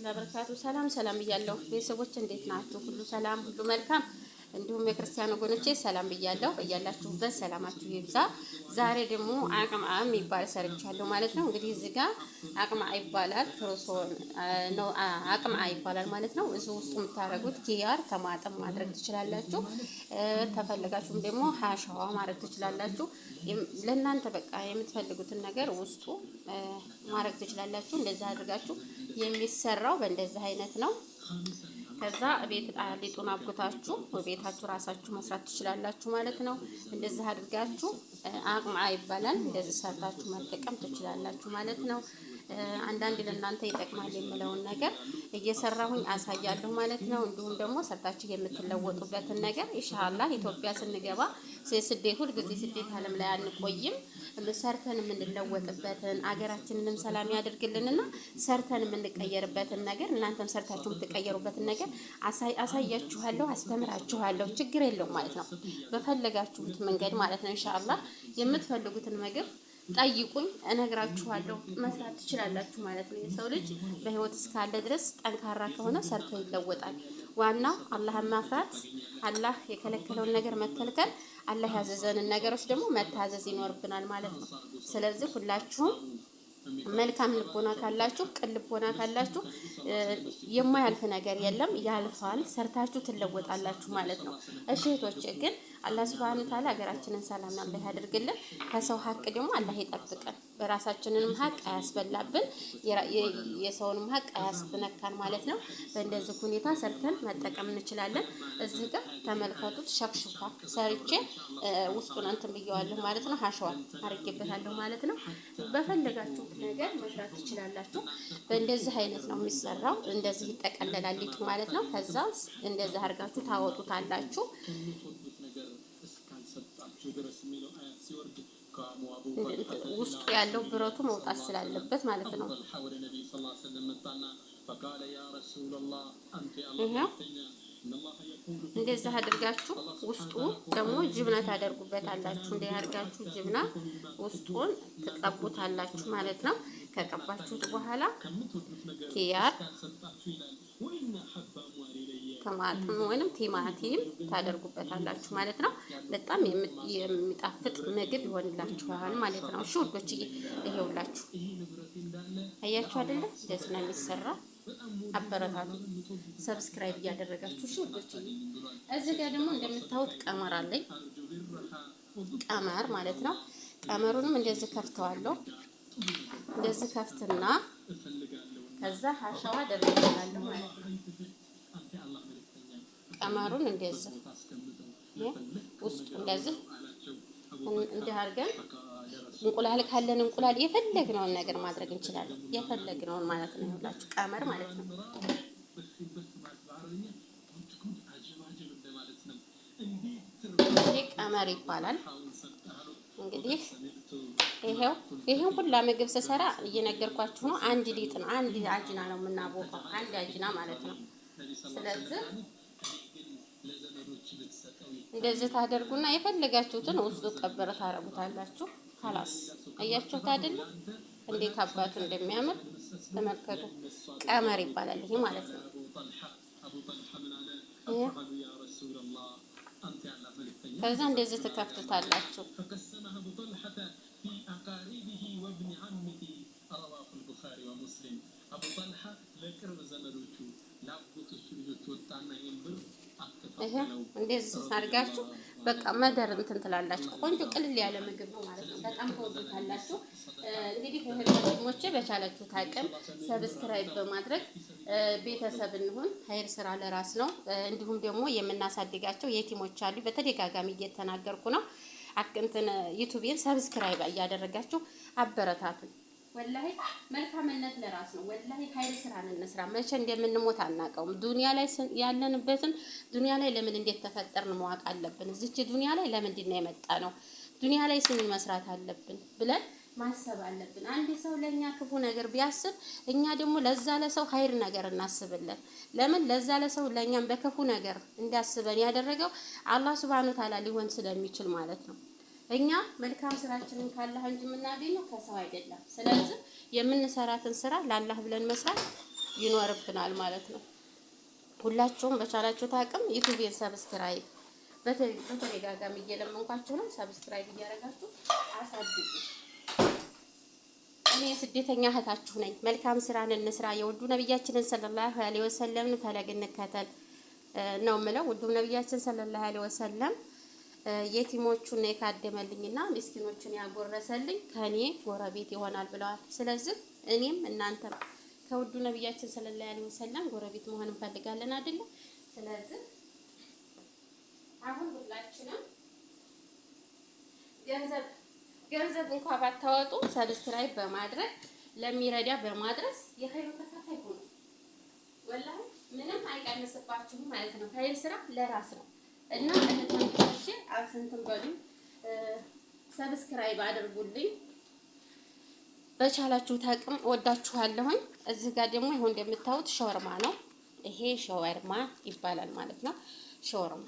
ወራህመቱላሂ ወበረካቱ። ሰላም ብያለሁ ቤተሰቦች፣ እንዴት ናችሁ? ሁሉ ሰላም፣ ሁሉ መልካም። እንዲሁም የክርስቲያን ወገኖቼ ሰላም ብያለሁ። እያላችሁበት ሰላማችሁ ይብዛ። ዛሬ ደግሞ አቅምዓ የሚባል ሰርቻለሁ ማለት ነው። እንግዲህ እዚህ ጋር አቅምዓ ይባላል፣ ፕሮሶን ነው አቅምዓ ይባላል ማለት ነው። እዚህ ውስጥ የምታደርጉት ኪያር ተማጠም ማድረግ ትችላላችሁ። ተፈለጋችሁም ደግሞ ሀሻዋ ማድረግ ትችላላችሁ። ለእናንተ በቃ የምትፈልጉትን ነገር ውስጡ ማድረግ ትችላላችሁ። እንደዛ አድርጋችሁ የሚሰራው በእንደዚህ አይነት ነው። ከዛ ቤት ሊጡን አብኩታችሁ ቤታችሁ ራሳችሁ መስራት ትችላላችሁ ማለት ነው። እንደዚህ አድርጋችሁ አቅምዓ ይባላል። እንደዚህ ሰርታችሁ መጠቀም ትችላላችሁ ማለት ነው። አንዳንድ ለእናንተ ይጠቅማል የምለውን ነገር እየሰራሁኝ አሳያለሁ ማለት ነው። እንዲሁም ደግሞ ሰርታችሁ የምትለወጡበትን ነገር ኢንሻአላህ ኢትዮጵያ ስንገባ ስደት ሁልጊዜ ስደት ዓለም ላይ አንቆይም። ሰርተን የምንለወጥበትን አገራችንንም ሰላም ያደርግልንና ሰርተን የምንቀየርበትን ነገር እናንተም ሰርታችሁ የምትቀየሩበትን ነገር አሳያችኋለሁ፣ አስተምራችኋለሁ። ችግር የለውም ማለት ነው። በፈለጋችሁት መንገድ ማለት ነው። ኢንሻአላህ የምትፈልጉትን ምግብ ጠይቁኝ፣ እነግራችኋለሁ። መስራት ትችላላችሁ ማለት ነው። የሰው ልጅ በህይወት እስካለ ድረስ ጠንካራ ከሆነ ሰርቶ ይለወጣል። ዋናው አላህን ማፍራት፣ አላህ የከለከለውን ነገር መከልከል፣ አላህ ያዘዘንን ነገሮች ደግሞ መታዘዝ ይኖርብናል ማለት ነው። ስለዚህ ሁላችሁም መልካም ልቦና ካላችሁ፣ ቅን ልቦና ካላችሁ የማያልፍ ነገር የለም፣ ያልፋል። ሰርታችሁ ትለወጣላችሁ ማለት ነው። እሺ እህቶቼ፣ ግን አላህ ሱብሃነሁ ወተዓላ ሀገራችንን ሰላም አላህ ያደርግልን። ከሰው ሀቅ ደግሞ አላህ ይጠብቀን። በራሳችንንም ሀቅ አያስበላብን፣ የሰውንም ሀቅ አያስነካን ማለት ነው። በእንደዚህ ሁኔታ ሰርተን መጠቀም እንችላለን። እዚህ ጋር ተመልከቱት። ሸክሹካ ሰርቼ ውስጡን እንትን ብየዋለሁ ማለት ነው። ሀሸዋ አርጌበታለሁ ማለት ነው። በፈለጋችሁ ነገር መስራት ትችላላችሁ። በእንደዚህ አይነት ነው የሚሰራው። እንደዚህ ይጠቀለላል ሊጡ ማለት ነው። ከዛ እንደዚህ አድርጋችሁ ታወጡታላችሁ። ውስጡ ያለው ብረቱ መውጣት ስላለበት ማለት ነው። እንደዛ አድርጋችሁ ውስጡ ደግሞ ጅብና ታደርጉበታላችሁ። እንደ አድርጋችሁ ጅብና ውስጡን ትቀቡታላችሁ ማለት ነው። ከቀባችሁት በኋላ ኪያር ከማጥም ወይንም ቲማቲም ታደርጉበታላችሁ ማለት ነው። በጣም የሚጣፍጥ ምግብ ይሆንላችኋል ማለት ነው። እሺ ውዶች፣ ይሄውላችሁ አያችሁ አይደለ? እንደዚህ ነው የሚሰራ። አበረታቱ፣ ሰብስክራይብ እያደረጋችሁ እሺ ውዶች። እዚህ ጋር ደግሞ እንደምታዩት ቀመር አለኝ። ቀመር ማለት ነው። ቀመሩንም እንደዚህ ከፍተዋለሁ። እንደዚህ ከፍትና ከዛ ሀሻዋ አደርጋለሁ ማለት ነው። ቀመሩን እንደዚህ ውስጡ እንደዚህ አድርገን እንቁላል ካለን እንቁላል የፈለግነውን ነገር ማድረግ እንችላለን። የፈለግነውን ማለት ነው። ይኸውላችሁ ቀመር ማለት ነው። ይሄ ቀመር ይባላል። እንግዲህ ይሄው ሁላ ምግብ ስሰራ እየነገርኳችሁ ነው። አንድ ሊጥ ነው፣ አንድ አጅና ነው የምናቦካው፣ አንድ አጅና ማለት ነው። ስለዚህ እንደዚህ ታደርጉና የፈለጋችሁትን ውስጡ ቀበረ ታረጉታላችሁ። خلاص አያችሁት አይደል? እንዴት አባቱ እንደሚያምር ተመልከቱ። ቀመር ይባላል ይሄ ማለት ነው። ከዛ እንደዚህ ትከፍቱታላችሁ። ይሄ እንደዚህ አድርጋችሁ በቃ መደር እንትን ትላላችሁ። ቆንጆ ቅልል ያለ ምግብ ነው ማለት ነው። በጣም ተወዱታላችሁ። እንግዲህ ከህልሞቼ በቻላችሁ ታቅም ሰብስክራይብ በማድረግ ቤተሰብ እንሁን። ኸይር ስራ ለራስ ነው። እንዲሁም ደግሞ የምናሳድጋቸው የቲሞች አሉ። በተደጋጋሚ እየተናገርኩ ነው። እንትን ዩቲዩብን ሰብስክራይብ እያደረጋችሁ አበረታቱኝ። ወላሂ መልካምነት ለራስ ነው። ወላሂ ኸይር ስራን እንስራ። መቼ እንደምንሞት አናውቀውም። ዱንያ ላይ ያለንበትን ዱንያ ላይ ለምን እንዴት ተፈጠርን ማወቅ አለብን። እዚች ዱንያ ላይ ለምንድን ነው የመጣ ነው? ዱንያ ላይ ስንት መስራት አለብን ብለን ማሰብ አለብን። አንድ ሰው ለኛ ክፉ ነገር ቢያስብ እኛ ደግሞ ለዛ ለሰው ኸይር ነገር እናስብለን። ለምን ለዛ ለሰው ለኛም በክፉ ነገር እንዲያስበን ያደረገው አላህ ሱብሃነሁ ወተዓላ ሊሆን ስለሚችል ማለት ነው። እኛ መልካም ስራችንን ካላህ እንጂ የምናገኘው ከሰው አይደለም። ስለዚህ የምንሰራትን ስራ ለአላህ ብለን መስራት ይኖርብናል ማለት ነው። ሁላችሁም በቻላችሁት አቅም ዩቲዩብን ሰብስክራይብ በተደጋጋሚ እየለመንኳችሁ ነው። ሰብስክራይብ እያደረጋችሁ አሳድጉ። እኔ ስደተኛ እህታችሁ ነኝ። መልካም ስራን እንስራ። የውዱ ነብያችንን ሰለላሁ ዐለይሂ ወሰለም ፈለግ እንከተል ነው የምለው። ውዱ ነብያችን ሰለላሁ ዐለይሂ ወሰለም የቲሞቹን የካደመልኝና ምስኪኖቹን ያጎረሰልኝ ከኔ ጎረቤት ይሆናል ብለዋል። ስለዚህ እኔም እናንተም ከውዱ ነብያችን ሰለላሁ ዐለይሂ ወሰለም ጎረቤት መሆን እንፈልጋለን አይደለ? ስለዚህ አሁን ሁላችንም ገንዘብ እንኳን ባታወጡ ሰብስክራይብ በማድረግ ለሚረዳ በማድረስ የኸይሩ ተካፋይ ሁኑ። ወላሂ ምንም አይቀንስባችሁም ማለት ነው። ኸይር ስራ ለራስ ነው እና እህቶቼ አስንትን በሉ ሰብስክራይብ አድርጉልኝ። በቻላችሁት አቅም ወዳችኋለሁኝ። እዚህ ጋር ደግሞ ይሄው እንደምታዩት ሸወርማ ነው። ይሄ ሸወርማ ይባላል ማለት ነው። ሸወርማ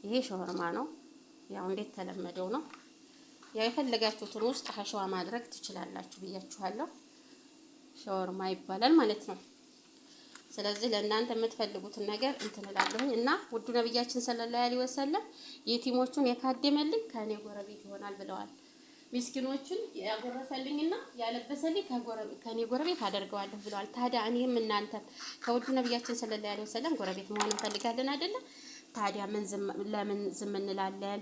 ይሄ ሸወርማ ነው። ያው እንዴት ተለመደው ነው። ያው የፈለጋችሁትን ውስጥ ሀሸዋ ማድረግ ትችላላችሁ ብያችኋለሁ። ሸወርማ ይባላል ማለት ነው። ስለዚህ ለእናንተ የምትፈልጉትን ነገር እንትን እላለሁኝ እና ውዱ ነብያችን ሰለላሁ ዐለይሂ ወሰለም የቲሞቹን የካደመልኝ ከኔ ጎረቤት ይሆናል ብለዋል። ምስኪኖችን ያጎረሰልኝና ያለበሰልኝ ከኔ ጎረቤት አደርገዋለሁ ብለዋል። ታዲያ እኔም እናንተም ከውዱ ነብያችን ሰለላሁ ዐለይሂ ወሰለም ጎረቤት መሆን እንፈልጋለን አይደለ? ታዲያ ለምን ዝም እንላለን?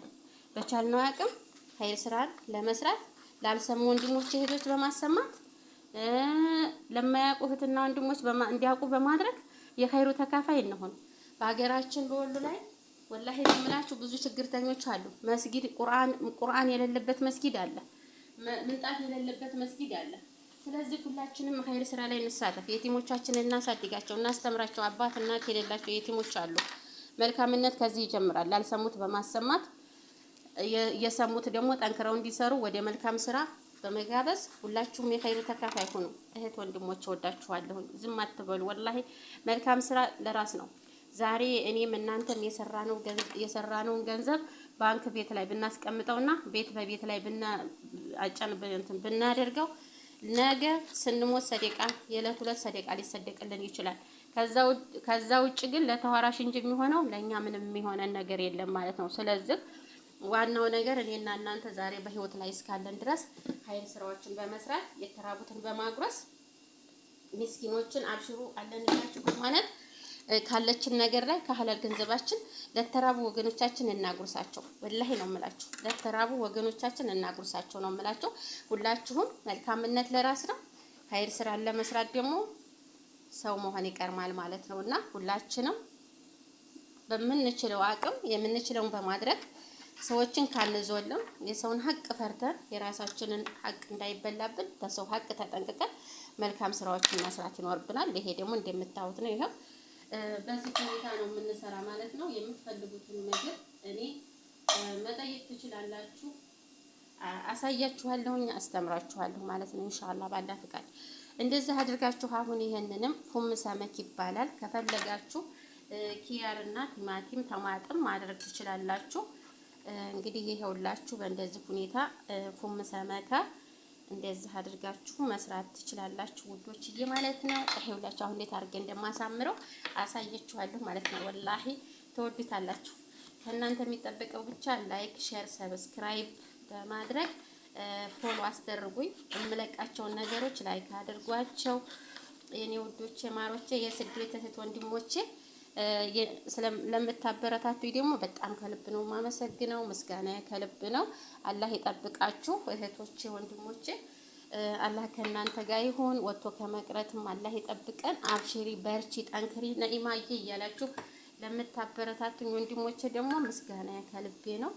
በቻልነው አቅም ኸይር ስራን ለመስራት ላልሰሙ ወንድሞች እህቶች በማሰማት ለማያውቁ እህትና ወንድሞች እንዲያውቁ በማድረግ የኸይሩ ተካፋይ እንሆን። በሀገራችን በወሎ ላይ ወላሂ የምላችሁ ብዙ ችግርተኞች አሉ። መስጊድ ቁርአን የሌለበት መስጊድ አለ። ምንጣፍ የሌለበት መስጊድ አለ። ስለዚህ ሁላችንም ኸይር ስራ ላይ እንሳተፍ። የቲሞቻችንን እናሳድጋቸው፣ እናስተምራቸው። አባት እናት የሌላቸው የቲሞች አሉ። መልካምነት ከዚህ ይጀምራል። ላልሰሙት በማሰማት የሰሙት ደግሞ ጠንክረው እንዲሰሩ ወደ መልካም ስራ በመጋበዝ ሁላችሁም የኸይሩ ተካፋይ ሁኑ። እህት ወንድሞች ወዳችኋለሁ። ዝም አትበሉ። ወላሂ መልካም ስራ ለራስ ነው። ዛሬ እኔም እናንተም የሰራነውን ገንዘብ ባንክ ቤት ላይ ብናስቀምጠውና ቤት በቤት ላይ ብናደርገው ነገ ስንሞት ሰደቃ የዕለት ሁለት ሰደቃ ሊሰደቅልን ይችላል። ከዛ ውጭ ግን ለተዋራሽ እንጂ የሚሆነው ለኛ ምንም የሚሆነን ነገር የለም ማለት ነው። ስለዚህ ዋናው ነገር እኔና እናንተ ዛሬ በህይወት ላይ እስካለን ድረስ ኸይር ስራዎችን በመስራት የተራቡትን በማጉረስ ምስኪኖችን አብሽሩ አለንላችሁ ማለት ካለችን ነገር ላይ ከሐላል ገንዘባችን ለተራቡ ወገኖቻችን እናጉርሳቸው። ወላሂ ነው የምላችሁ፣ ለተራቡ ወገኖቻችን እናጉርሳቸው ነው የምላችሁ። ሁላችሁም መልካምነት ለራስ ነው። ኸይር ስራን ለመስራት ደግሞ ሰው መሆን ይቀርማል ማለት ነውና ሁላችንም በምንችለው አቅም የምንችለውን በማድረግ ሰዎችን ካንዞልም የሰውን ሀቅ ፈርተን የራሳችንን ሀቅ እንዳይበላብን በሰው ሀቅ ተጠንቅቀን መልካም ስራዎችን መስራት ይኖርብናል። ይሄ ደግሞ እንደምታዩት ነው። ይሄው በዚህ ሁኔታ ነው የምንሰራ ማለት ነው። የምትፈልጉትን ነገር እኔ መጠየቅ ትችላላችሁ። አሳያችኋለሁ፣ አስተምራችኋለሁ ማለት ነው ኢንሻአላህ ባላ ፍቃድ። እንደዚህ አድርጋችሁ አሁን ይሄንንም ፉም ሰመክ ይባላል። ከፈለጋችሁ ኪያርና ቲማቲም ተማጥም ማድረግ ትችላላችሁ። እንግዲህ ይሄውላችሁ በእንደዚህ ሁኔታ ፉም ሰመካ እንደዚህ አድርጋችሁ መስራት ትችላላችሁ ውዶችዬ ማለት ነው። ይሄውላችሁ አሁን እንዴት አድርጌ እንደማሳምረው አሳያችኋለሁ ማለት ነው። ወላሂ ተወዱታላችሁ። ከእናንተ የሚጠበቀው ብቻ ላይክ፣ ሼር፣ ሰብስክራይብ በማድረግ ፎሎ አስደርጉኝ። የምለቃቸውን ነገሮች ላይክ አድርጓቸው የኔ ውዶቼ ማሮቼ፣ የስደት እህት ወንድሞቼ ለምታበረታቱኝ ደግሞ በጣም ከልብ ነው የማመሰግነው። ምስጋና ከልብ ነው። አላህ ይጠብቃችሁ እህቶቼ ወንድሞቼ። አላህ ከእናንተ ጋር ይሁን። ወጥቶ ከመቅረትም አላህ ይጠብቀን። አብሽሪ፣ በርቺ፣ ጠንክሪ ነኢማዬ እያላችሁ ለምታበረታቱኝ ወንድሞቼ ደግሞ ምስጋና ከልቤ ነው።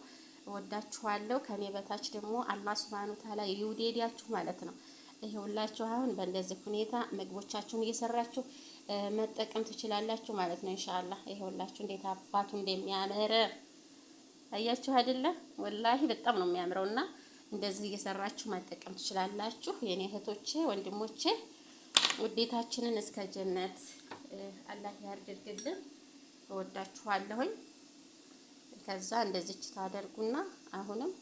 እወዳችኋለሁ። ከኔ በታች ደግሞ አላህ ሱብሃነሁ ወተዓላ ይውደዳችሁ ማለት ነው። ይሄውላችሁ አሁን በእንደዚህ ሁኔታ ምግቦቻችሁን እየሰራችሁ መጠቀም ትችላላችሁ ማለት ነው ኢንሻአላህ። ይሄውላችሁ እንዴት አባቱ እንደሚያምር አያችሁ አይደለ? ወላሂ በጣም ነው የሚያምረውና እንደዚህ እየሰራችሁ መጠቀም ትችላላችሁ የኔ እህቶቼ ወንድሞቼ። ውዴታችንን እስከ ጀነት አላህ ያድርግልን። እወዳችኋለሁኝ። ከዛ እንደዚህ ታደርጉና አሁንም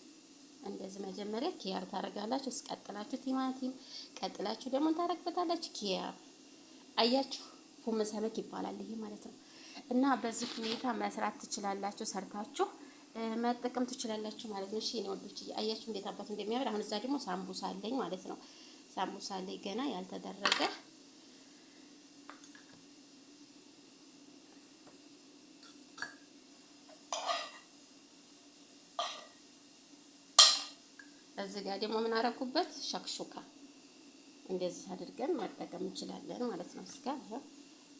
እንደዚህ መጀመሪያ ኪያር ታረጋላችሁ። እስቀጥላችሁ ቲማቲም፣ ቀጥላችሁ ደግሞ ታረግበታላችሁ ኪያር። አያችሁ ፉም ሰመክ ይባላል ይሄ ማለት ነው። እና በዚህ ሁኔታ መስራት ትችላላችሁ፣ ሰርታችሁ መጠቀም ትችላላችሁ ማለት ነው። እሺ እኔ ወዶች አያችሁ እንዴት አባቱ እንደሚያምር። አሁን እዛ ደግሞ ሳምቡሳ አለኝ ማለት ነው። ሳምቡሳ አለኝ ገና ያልተደረገ እዚህ ጋር ደግሞ ምን አደረኩበት ሸክሹካ እንደዚህ አድርገን መጠቀም እንችላለን ማለት ነው። እዚህ ጋር ይሄው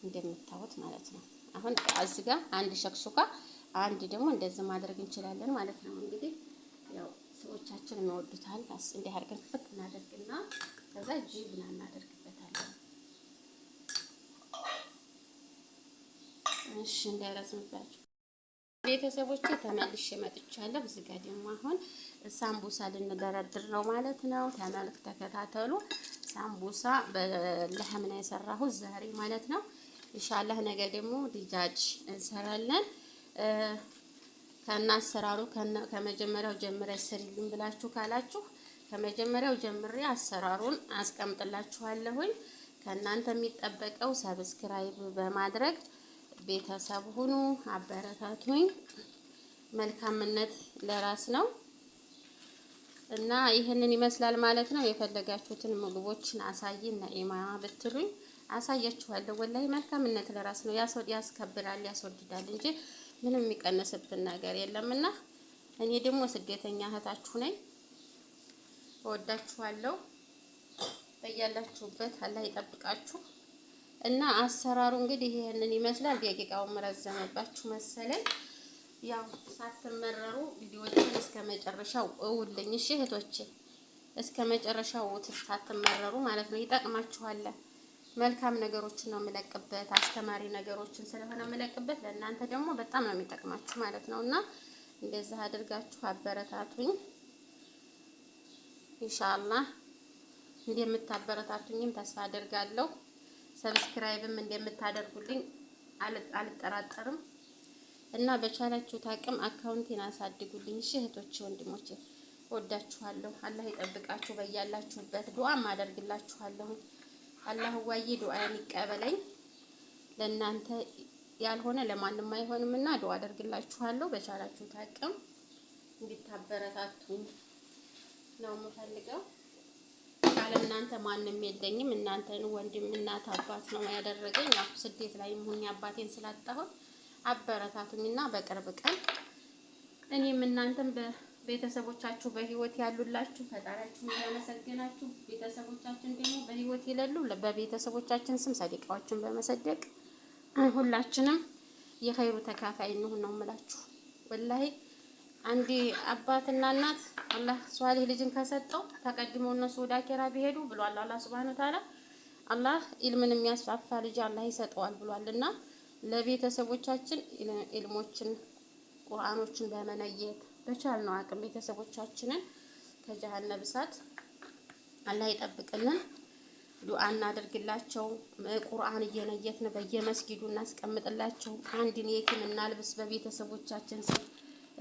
እንደምታዩት ማለት ነው። አሁን እዚህ ጋር አንድ ሸክሹካ አንድ ደግሞ እንደዚህ ማድረግ እንችላለን ማለት ነው። እንግዲህ ያው ሰዎቻችን የሚወዱታል። እንዲህ አድርገን ክፍት እናደርግና ከዛ ጅብና እናደርግበታለን። እሺ እንዳይረዝምባችሁ ቤተሰቦቼ ተመልሼ መጥቻለሁ። እዚህ ጋር ደግሞ አሁን ሳምቡሳ ልንደረድር ነው ማለት ነው። ተመልክ ተከታተሉ። ሳምቡሳ በለሐም ነው የሰራሁት ዛሬ ማለት ነው። ኢንሻአላህ ነገ ደግሞ ዲጃጅ እንሰራለን። ከናሰራሩ ከመጀመሪያው ጀምሬ ስሪልኝ ብላችሁ ካላችሁ ከመጀመሪያው ጀምሬ አሰራሩን አስቀምጥላችኋለሁኝ። ከእናንተ የሚጠበቀው ሰብስክራይብ በማድረግ ቤተሰብ ሁኑ፣ አበረታቱኝ። መልካምነት ለራስ ነው እና ይህንን ይመስላል ማለት ነው። የፈለጋችሁትን ምግቦችን አሳይን ነኢማ ብትሉኝ አሳያችኋለሁ። ወላሂ መልካምነት ለራስ ነው። ያስከብራል፣ ያስወድዳል እንጂ ምንም የሚቀነስብን ነገር የለምና እኔ ደግሞ ስደተኛ እህታችሁ ነኝ። እወዳችኋለሁ። በያላችሁበት አላህ ይጠብቃችሁ። እና አሰራሩ እንግዲህ ይሄንን ይመስላል። ደቂቃው መረዘመባችሁ መሰለኝ። ያው ሳትመረሩ ቪዲዮዎችን እስከመጨረሻው እውልኝ እሺ እህቶቼ፣ እስከመጨረሻው ሳትመረሩ ማለት ነው። ይጠቅማችኋል። መልካም ነገሮችን ነው የምለቅበት፣ አስተማሪ ነገሮችን ስለሆነ የምለቅበት ለእናንተ ደግሞ በጣም ነው የሚጠቅማችሁ ማለት ነው። እና እንደዛ አድርጋችሁ አበረታቱኝ ኢንሻአላህ። እንደምታበረታቱኝም ተስፋ አደርጋለሁ። ሰብስክራይብም እንደምታደርጉልኝ አልጠራጠርም። እና በቻላችሁት አቅም አካውንቴን አሳድጉልኝ እሺ እህቶቼ ወንድሞቼ፣ ወዳችኋለሁ። አላህ ይጠብቃችሁ በያላችሁበት። ዱዓም አደርግላችኋለሁ። አላህ ዋዬ ዱዓዬን ይቀበለኝ። ለእናንተ ያልሆነ ለማንም አይሆንምና ዱዓ አደርግላችኋለሁ። በቻላችሁት አቅም እንድታበረታቱኝ ነው የምፈልገው። ካለ እናንተ ማንም የለኝም። እናንተን ወንድም እናት አባት ነው ያደረገኝ። ያው ስደት ላይ ሆኜ አባቴን ስላጣሁት አበረታቱኝና በቅርብ ቀን እኔም እናንተም በቤተሰቦቻችሁ በህይወት ያሉላችሁ ፈጣሪያችሁን ያመሰግናችሁ፣ ቤተሰቦቻችን ደግሞ በህይወት ይለሉ በቤተሰቦቻችን ስም ሰደቃዎችን በመሰደቅ ሁላችንም የኸይሩ ተካፋይ እንሁን ነው የምላችሁ። ወላሂ አንዲ አባትና እናት አላህ ሷሊህ ልጅን ከሰጠው ተቀድሞ እነሱ ወደ አኺራ ቢሄዱ ብሏል አላህ Subhanahu Wa Ta'ala። አላህ ኢልምን የሚያስፋፋ ልጅ አላህ ይሰጠዋል ብሏልና ለቤተሰቦቻችን ኢልሞችን ቁርአኖችን በመነየት በቻልነው አቅም ቤተሰቦቻችንን ከጀሃነም እሳት አላህ ይጠብቅልን። ዱዓ እናደርግላቸው። ቁርአን እየነየትን በየመስጊዱ እናስቀምጥላቸው። አንድን የቲም እናልብስ በቤተሰቦቻችን ስም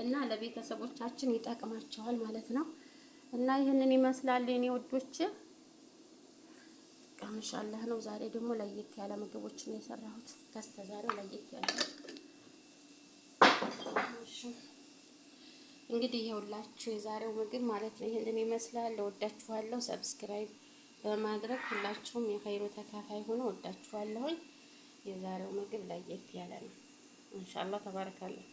እና ለቤተሰቦቻችን ይጠቅማቸዋል ማለት ነው። እና ይህንን ይመስላል የኔ ወዶች። ማሻአላህ ነው። ዛሬ ደግሞ ለየት ያለ ምግቦችን የሰራሁት ከስተዛሬው ለየት ያለ እንግዲህ ይኸውላችሁ የዛሬው ምግብ ማለት ነው ይሄንን ይመስላል። ወዳችኋለሁ። ሰብስክራይብ በማድረግ ሁላችሁም የኸይሩ ተካፋይ ሆኖ ወዳችኋለሁ። የዛሬው ምግብ ለየት ያለ ነው። ማሻአላህ ተባረካለሁ።